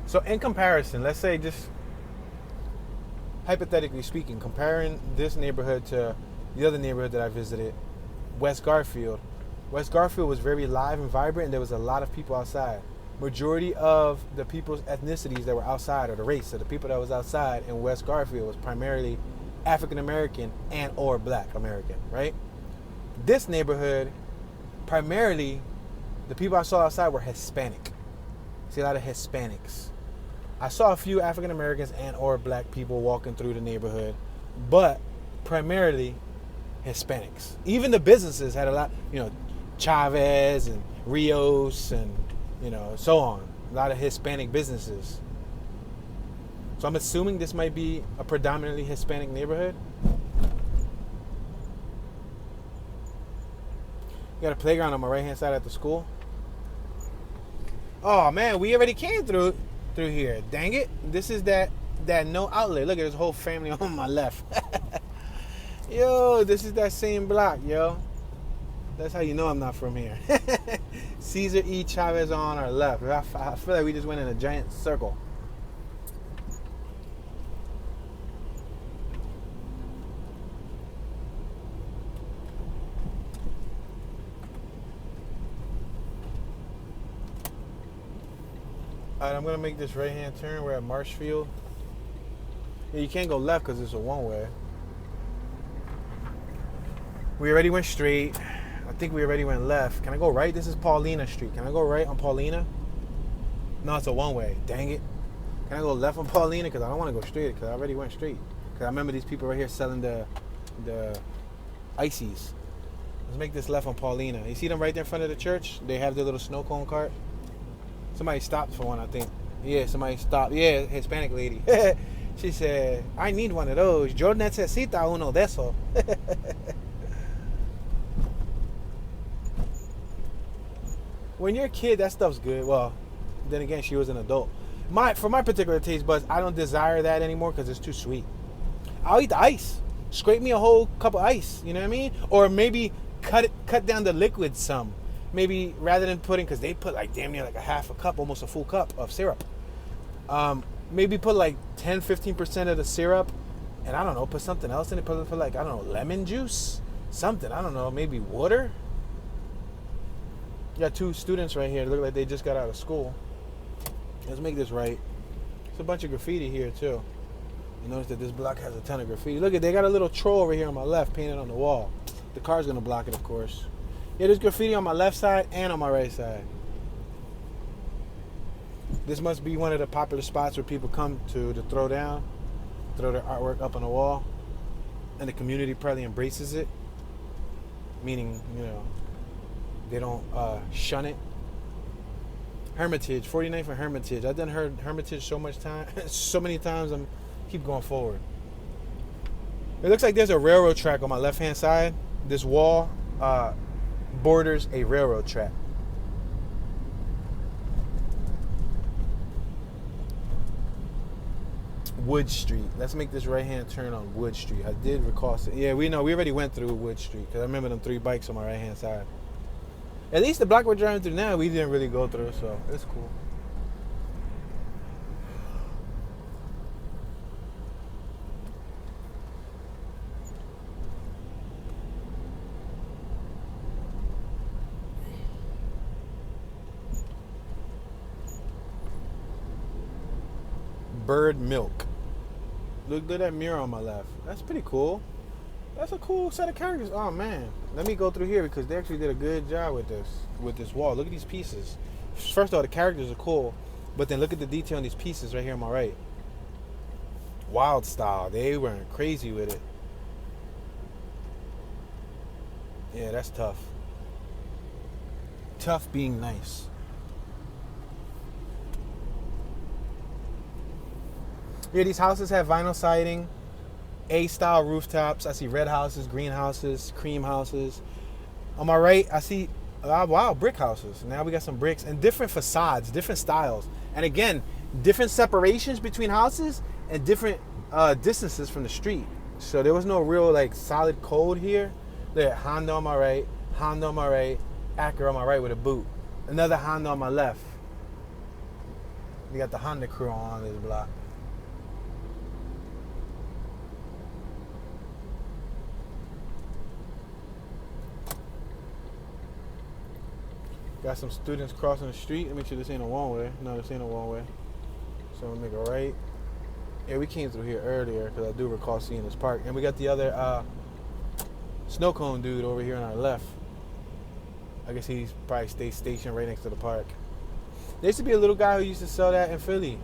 So in comparison, let's say, just hypothetically speaking, comparing this neighborhood to the other neighborhood that I visited, West Garfield. West Garfield was very live and vibrant, and there was a lot of people outside. Majority of the people's ethnicities that were outside, or the race of the people that was outside in West Garfield, was primarily African American and or Black American, right? This neighborhood, primarily, the people I saw outside were Hispanic. See a lot of Hispanics. I saw a few African Americans and or Black people walking through the neighborhood, but primarily Hispanics. Even the businesses had a lot, Chavez and Rios and, so on. A lot of Hispanic businesses. So I'm assuming this might be a predominantly Hispanic neighborhood. Got a playground on my right-hand side at the school. Oh man, we already came through here. Dang it. This is that no outlet. Look at this whole family on my left. Yo, this is that same block, yo. That's how you know I'm not from here. Cesar E. Chavez on our left. I feel like we just went in a giant circle. Alright, I'm going to make this right-hand turn. We're at Marshfield. Yeah, you can't go left because it's a one-way. We already went straight. I think we already went left. Can I go right? This is Paulina Street. Can I go right on Paulina? No, it's a one-way. Dang it. Can I go left on Paulina? Because I don't want to go straight because I already went straight. Because I remember these people right here selling the ices. Let's make this left on Paulina. You see them right there in front of the church? They have their little snow cone cart. Somebody stopped for one, I think. Yeah, somebody stopped. Yeah, Hispanic lady. She said, I need one of those. Yo necesita uno de esos. When you're a kid, that stuff's good. Well, then again, she was an adult. For my particular taste buds, I don't desire that anymore because it's too sweet. I'll eat the ice. Scrape me a whole cup of ice. You know what I mean? Or maybe cut down the liquid some. Maybe rather than putting, because they put like damn near like a half a cup, almost a full cup of syrup. Maybe put like 10-15% of the syrup, and I don't know, put something else in it. Put like, I don't know, lemon juice, something. I don't know, maybe water. You got 2 students right here. They look like they just got out of school. Let's make this right. There's a bunch of graffiti here too. You notice that this block has a ton of graffiti. Look at, they got a little troll over here on my left painted on the wall. The car's gonna block it, of course. Yeah, there's graffiti on my left side and on my right side. This must be one of the popular spots where people come to throw down, throw their artwork up on the wall. And the community probably embraces it. Meaning, they don't shun it. Hermitage, 49th and Hermitage. I've done Hermitage so many times. I keep going forward. It looks like there's a railroad track on my left-hand side. This wall borders a railroad track. Wood Street. Let's make this right-hand turn on Wood Street. I did recall. Yeah, we know. We already went through Wood Street because I remember them 3 bikes on my right-hand side. At least the block we're driving through now, we didn't really go through, so it's cool. Bird Milk. Look at that mirror on my left. That's pretty cool. That's a cool set of characters. Oh man, let me go through here because they actually did a good job with this wall. Look at these pieces. First of all, the characters are cool, but then look at the detail on these pieces right here on my right. Wild style. They weren't crazy with it. Yeah, that's tough. Tough being nice. Yeah, these houses have vinyl siding, A-style rooftops. I see red houses, green houses, cream houses. On my right, I see, wow, brick houses. Now we got some bricks and different facades, different styles. And again, different separations between houses and different distances from the street. So there was no real like solid code here. There, Honda on my right, Honda on my right, Acura on my right with a boot. Another Honda on my left. We got the Honda crew on this block. Got some students crossing the street. Let me make sure this ain't a one-way. No, this ain't a one-way. So I'm gonna make a right. Yeah, we came through here earlier because I do recall seeing this park. And we got the other snow cone dude over here on our left. I guess he's probably stays stationed right next to the park. There used to be a little guy who used to sell that in Philly.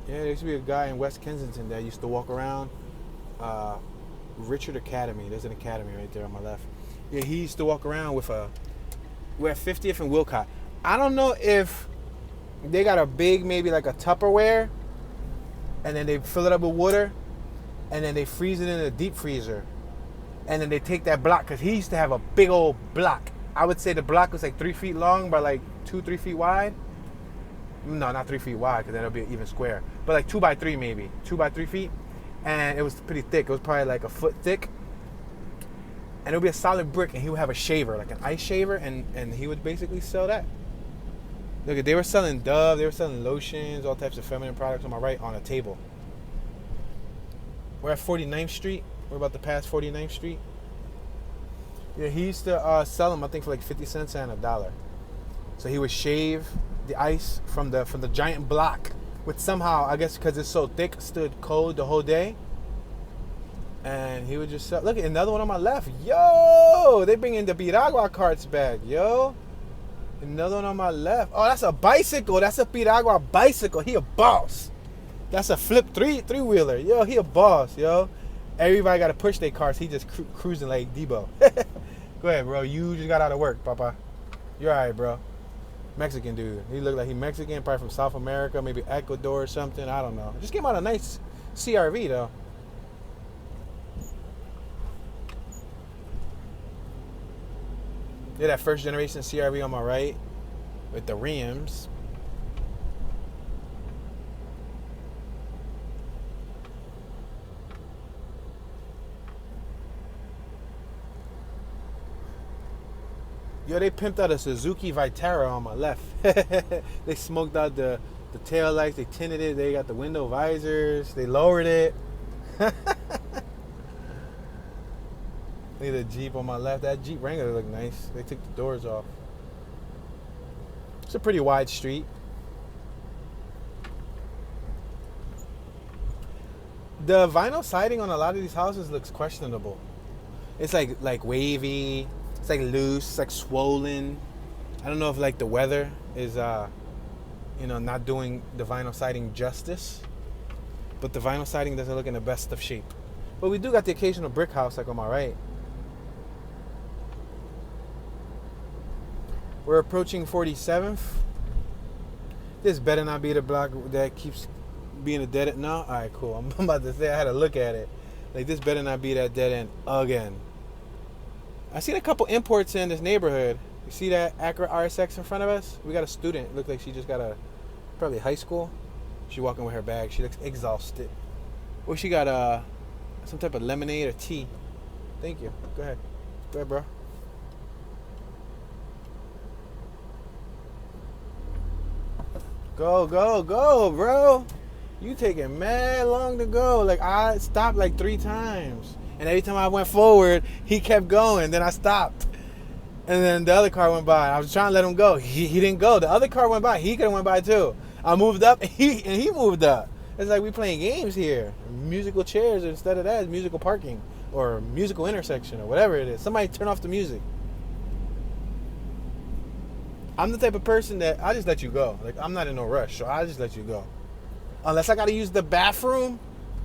Yeah, there used to be a guy in West Kensington that used to walk around. Richard Academy. There's an academy right there on my left. Yeah, he used to walk around with a... We're at 50th and Wilcott. I don't know if they got a big, maybe like a Tupperware, and then they fill it up with water, and then they freeze it in a deep freezer. And then they take that block, because he used to have a big old block. I would say the block was like 3 feet long by like 2-3 feet wide. No, not 3 feet wide, because then it'll be an even square. But like 2 by 3 maybe. 2 by 3 feet. And it was pretty thick. It was probably like a foot thick. And it would be a solid brick, and he would have a shaver, like an ice shaver, and he would basically sell that. Look, they were selling Dove, they were selling lotions, all types of feminine products on my right on a table. We're at 49th Street. We're about to pass 49th Street. Yeah, he used to sell them, I think, for like 50 cents and $1. So he would shave the ice from the giant block, which somehow, I guess because it's so thick, stood cold the whole day. And he would just sell. Look, another one on my left. Yo, they bringing the Piragua carts back, yo. Another one on my left. Oh, that's a bicycle. That's a Piragua bicycle. He a boss. That's a flip three-wheeler. Yo, he a boss, yo. Everybody got to push their cars. He just cruising like Debo. Go ahead, bro. You just got out of work, Papa. You're all right, bro. Mexican dude. He looked like he Mexican, probably from South America, maybe Ecuador or something. I don't know. Just came out a nice CRV, though. Yeah, that first generation CRV on my right with the rims. Yo, they pimped out a Suzuki Vitara on my left. They smoked out the tail lights, they tinted it, they got the window visors, they lowered it. Look at the Jeep on my left. That Jeep Wrangler look nice. They took the doors off. It's a pretty wide street. The vinyl siding on a lot of these houses looks questionable. It's like wavy. It's like loose. It's like swollen. I don't know if like the weather is not doing the vinyl siding justice. But the vinyl siding doesn't look in the best of shape. But we do got the occasional brick house like on my right. We're approaching 47th. This better not be the block that keeps being a dead end. No? All right, cool. I'm about to say I had to look at it. Like, this better not be that dead end again. I seen a couple imports in this neighborhood. You see that Acura RSX in front of us? We got a student. It looked like she just got probably high school. She walking with her bag. She looks exhausted. Or she got some type of lemonade or tea. Thank you. Go ahead. Go ahead, bro. Go, go, go, bro. You taking mad long to go. Like, I stopped like 3 times. And every time I went forward, he kept going. Then I stopped. And then the other car went by. I was trying to let him go. He didn't go. The other car went by. He could have went by too. I moved up and he moved up. It's like we playing games here. Musical chairs instead of that is musical parking or musical intersection or whatever it is. Somebody turn off the music. I'm the type of person that I just let you go. Like, I'm not in no rush, so I just let you go. Unless I got to use the bathroom,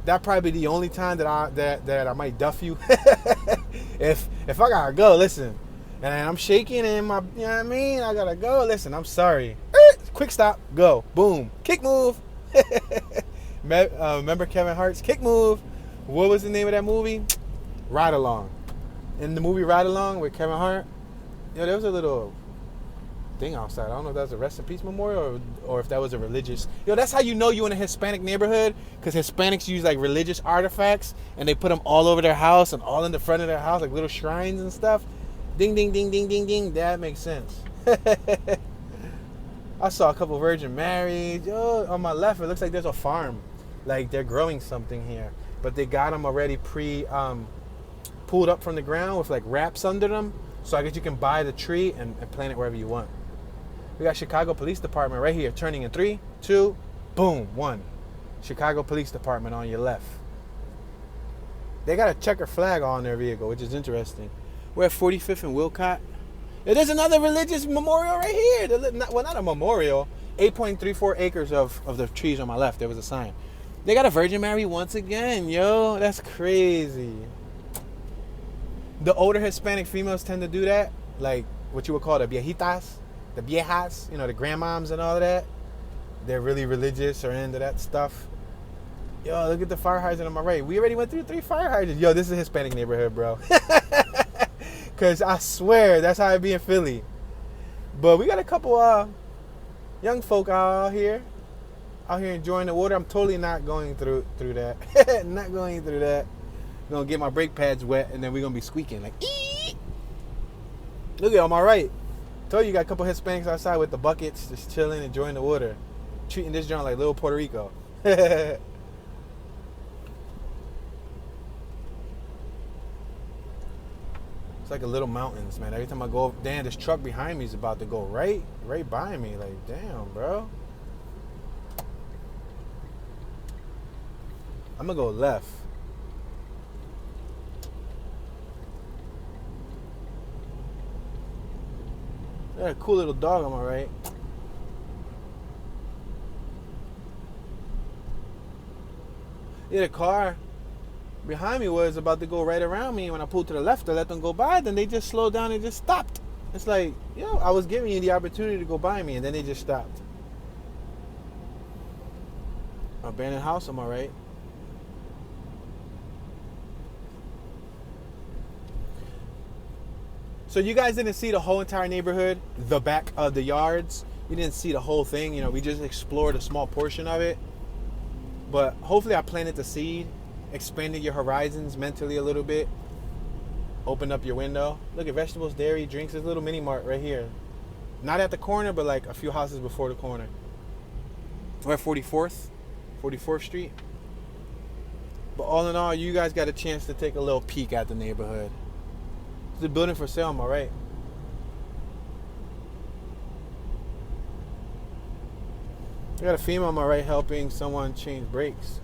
that probably be the only time that I might duff you. if I gotta go, listen, and I'm shaking and my, you know what I mean, I gotta go. Listen, I'm sorry. Quick stop, go, boom, kick move. Remember Kevin Hart's Kick Move? What was the name of that movie? Ride Along. In the movie Ride Along with Kevin Hart, there was a little thing outside. I don't know if that was a rest in peace memorial or if that was a religious. That's how you know you in a Hispanic neighborhood, because Hispanics use like religious artifacts and they put them all over their house and all in the front of their house, like little shrines and stuff. Ding, ding, ding, ding, ding, ding. That makes sense. I saw a couple Virgin Marys. On my left, it looks like there's a farm. Like they're growing something here. But they got them already pulled up from the ground with like wraps under them. So I guess you can buy the tree and plant it wherever you want. We got Chicago Police Department right here, turning in 3, 2, boom, 1. Chicago Police Department on your left. They got a checker flag on their vehicle, which is interesting. We're at 45th and Wilcott. There's another religious memorial right here. Well, not a memorial. 8.34 acres of the trees on my left. There was a sign. They got a Virgin Mary once again, yo. That's crazy. The older Hispanic females tend to do that. Like what you would call the viejitas, the viejas, the grandmoms and all of that. They're really religious or into that stuff. Yo, look at the fire hydrant on my right. We already went through 3 fire hydrants. Yo, this is a Hispanic neighborhood, bro. Because I swear, that's how it be in Philly. But we got a couple young folk out here enjoying the water. I'm totally not going through that. Not going through that. I'm going to get my brake pads wet, and then we're going to be squeaking. Like, ee! Look at on my right. Told you got a couple Hispanics outside with the buckets, just chilling, enjoying the water. Treating this joint like little Puerto Rico. It's like a little mountains, man. Every time I go, damn, this truck behind me is about to go right by me. Like, damn, bro. I'm gonna go left. Got a cool little dog on my right. Yeah, the car behind me was about to go right around me. When I pulled to the left to let them go by, then they just slowed down and just stopped. It's like, I was giving you the opportunity to go by me, and then they just stopped. Abandoned house on my right. So you guys didn't see the whole entire neighborhood, the back of the yards. You didn't see the whole thing. We just explored a small portion of it. But hopefully I planted the seed, expanded your horizons mentally a little bit, opened up your window. Look at vegetables, dairy, drinks. There's a little mini mart right here. Not at the corner, but like a few houses before the corner. We're at 44th Street. But all in all, you guys got a chance to take a little peek at the neighborhood. The building for sale on my right. I got a female on my right helping someone change brakes.